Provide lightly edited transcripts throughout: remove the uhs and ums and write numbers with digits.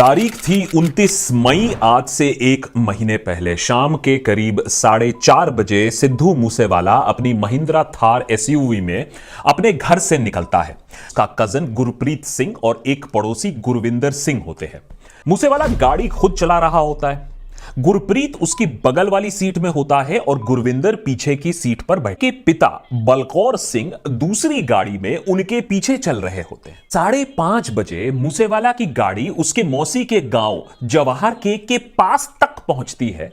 तारीख थी 29 मई। आज से एक महीने पहले शाम के करीब 4:30 बजे सिद्धू मूसेवाला अपनी महिंद्रा थार एसयूवी में अपने घर से निकलता है। का कजन गुरप्रीत सिंह और एक पड़ोसी गुरविंदर सिंह होते हैं। मूसेवाला गाड़ी खुद चला रहा होता है। गुरप्रीत उसकी बगल वाली सीट में होता है और गुरविंदर पीछे की सीट पर बैठ के पिता बलकौर सिंह दूसरी गाड़ी में उनके पीछे चल रहे होते हैं। 5:30 बजे मूसेवाला की गाड़ी उसके मौसी के गांव जवाहर के पास तक पहुंचती है।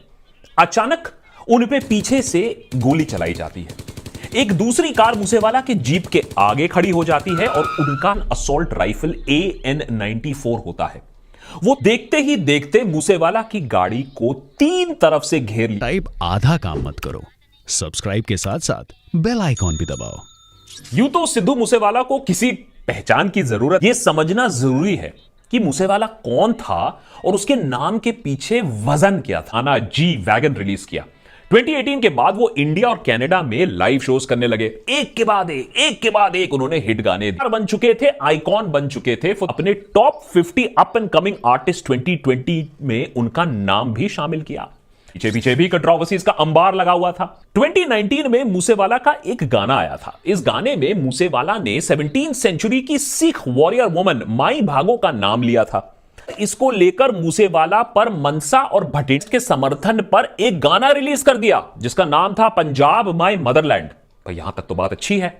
अचानक उन पे पीछे से गोली चलाई जाती है। एक दूसरी कार मूसेवाला के जीप के आगे खड़ी हो जाती है और उनका असॉल्ट राइफल AN-94 होता है। वो देखते ही देखते मूसेवाला की गाड़ी को 3 तरफ से घेर लिया। टाइप आधा काम मत करो, सब्सक्राइब के साथ साथ बेल आइकॉन भी दबाओ। यूं तो सिद्धू मूसेवाला को किसी पहचान की जरूरत, यह समझना जरूरी है कि मूसेवाला कौन था और उसके नाम के पीछे वजन क्या था। गाना जी वैगन रिलीज किया। 2018 के बाद वो इंडिया और कनाडा में लाइव शोज करने लगे। एक के बाद एक उन्होंने हिट गाने बन चुके थे, आइकॉन बन चुके थे। अपने top 50 up and coming artist 2020 में उनका नाम भी शामिल किया। पीछे भी कंट्रोवर्सीज का अंबार लगा हुआ था। 2019 में मूसेवाला का एक गाना आया था। इस गाने में मूसेवाला ने 17वीं सेंचुरी की सिख वॉरियर वुमन माई भागो का नाम लिया था। इसको लेकर मूसेवाला पर मनसा और भटिंड के समर्थन पर एक गाना रिलीज कर दिया जिसका नाम था पंजाब माय मदरलैंड। भाई यहां तक तो बात अच्छी है,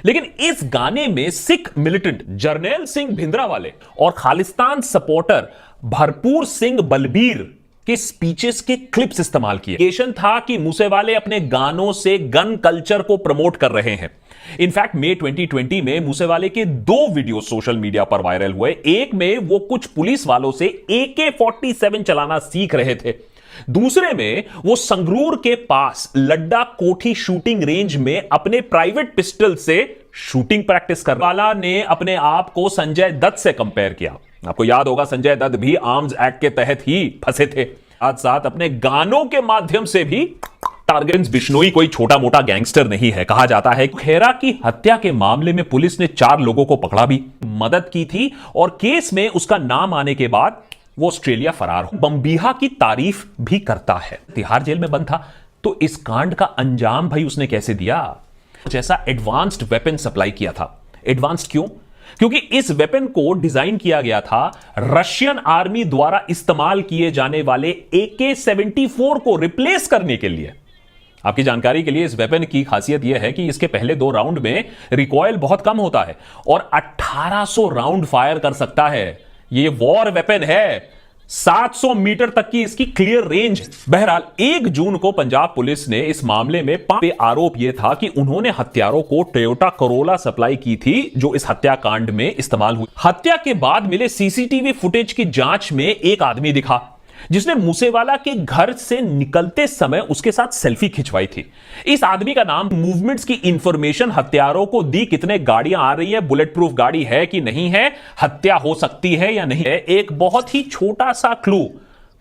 लेकिन इस गाने में सिख मिलिटेंट जरनैल सिंह भिंद्रावाले और खालिस्तान सपोर्टर भरपूर सिंह बलबीर के स्पीचेस के क्लिप्स इस्तेमाल किए। एलिगेशन था कि मूसेवाले अपने गानों से गन कल्चर को प्रमोट कर रहे हैं। इनफैक्ट मई 2020 में मूसेवाले के 2 वीडियो सोशल मीडिया पर वायरल हुए। एक में वो कुछ पुलिस वालों से AK-47 चलाना सीख रहे थे। दूसरे में वो संगरूर के पास लड्डा कोठी शूटिंग रेंज में अपने प्राइवेट पिस्टल से शूटिंग प्रैक्टिस कर। वाला ने अपने आप को संजय दत्त से कंपेयर किया। आपको याद होगा संजय दत्त भी आर्म्स एक्ट के तहत ही फंसे थे। साथ साथ अपने गानों के माध्यम से भी टारगेट। बिश्नोई कोई छोटा मोटा गैंगस्टर नहीं है। कहा जाता है खेरा की हत्या के मामले में पुलिस ने 4 लोगों को पकड़ा भी, मदद की थी और केस में उसका नाम आने के बाद वो ऑस्ट्रेलिया फरार हो। बम्बीहा की तारीफ भी करता है। तिहाड़ जेल में बंद था तो इस कांड का अंजाम भाई उसने कैसे दिया? जैसा एडवांस्ड वेपन सप्लाई किया था। एडवांस्ड क्यों? क्योंकि इस वेपन को डिजाइन किया गया था रशियन आर्मी द्वारा इस्तेमाल किए जाने वाले AK-74 को रिप्लेस करने के लिए। आपकी जानकारी के लिए इस वेपन की खासियत यह है कि इसके पहले 2 राउंड में रिकॉइल बहुत कम होता है और 1800 राउंड फायर कर सकता है। यह वॉर वेपन है। 700 मीटर तक की इसकी क्लियर रेंज। बहरहाल 1 जून को पंजाब पुलिस ने इस मामले में आरोप यह था कि उन्होंने हत्यारों को टोयोटा करोला सप्लाई की थी जो इस हत्याकांड में इस्तेमाल हुई। हत्या के बाद मिले CCTV फुटेज की जांच में एक आदमी दिखा जिसने मूसेवाला के घर से निकलते समय उसके साथ सेल्फी खिंचवाई थी। इस आदमी का नाम मूवमेंट्स की इंफॉर्मेशन हत्यारों को दी। कितने गाड़ियां आ रही है, बुलेट प्रूफ गाड़ी है कि नहीं है, हत्या हो सकती है या नहीं है। एक बहुत ही छोटा सा क्लू।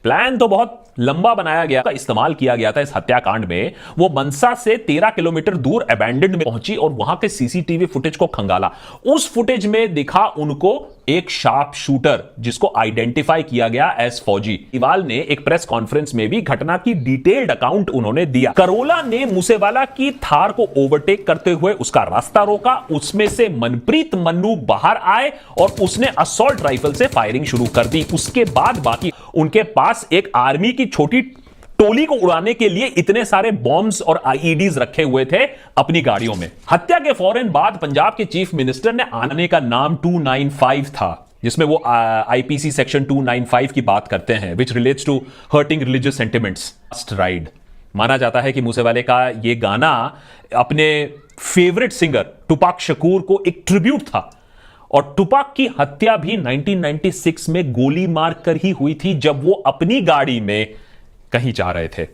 प्लान तो बहुत लंबा बनाया गया का इस्तेमाल किया गया था इस हत्याकांड में। वो मनसा से 13 किलोमीटर दूर अबैंडन्ड में पहुंची और वहां के CCTV फुटेज को खंगाला। उस फुटेज में दिखा उनको एक शार्प शूटर जिसको आइडेंटिफाई किया गया एज फौजी। इवाल ने एक प्रेस कॉन्फ्रेंस में भी घटना की डिटेल्ड अकाउंट उन्होंने दिया। करोला ने मूसेवाला की थार को ओवरटेक करते हुए उसका रास्ता रोका। उसमें से मनप्रीत मन्नू बाहर आए और उसने असॉल्ट राइफल से फायरिंग शुरू कर दी। उसके बाद बाकी उनके पास एक आर्मी की छोटी टोली को उड़ाने के लिए इतने सारे बॉम्ब्स और IEDs रखे हुए थे अपनी गाड़ियों में। हत्या के फौरन बाद पंजाब के चीफ मिनिस्टर ने आने का नाम 295 था जिसमें वो IPC सेक्शन 295 की बात करते हैं which relates to hurting religious sentiments. राइड माना जाता है कि मूसेवाले का ये गाना अपने फेवरेट सिंगर टुपाक शकूर को एक ट्रिब्यूट था और टुपाक की हत्या भी 1996 में गोली मारकर ही हुई थी जब वो अपनी गाड़ी में कहीं जा रहे थे।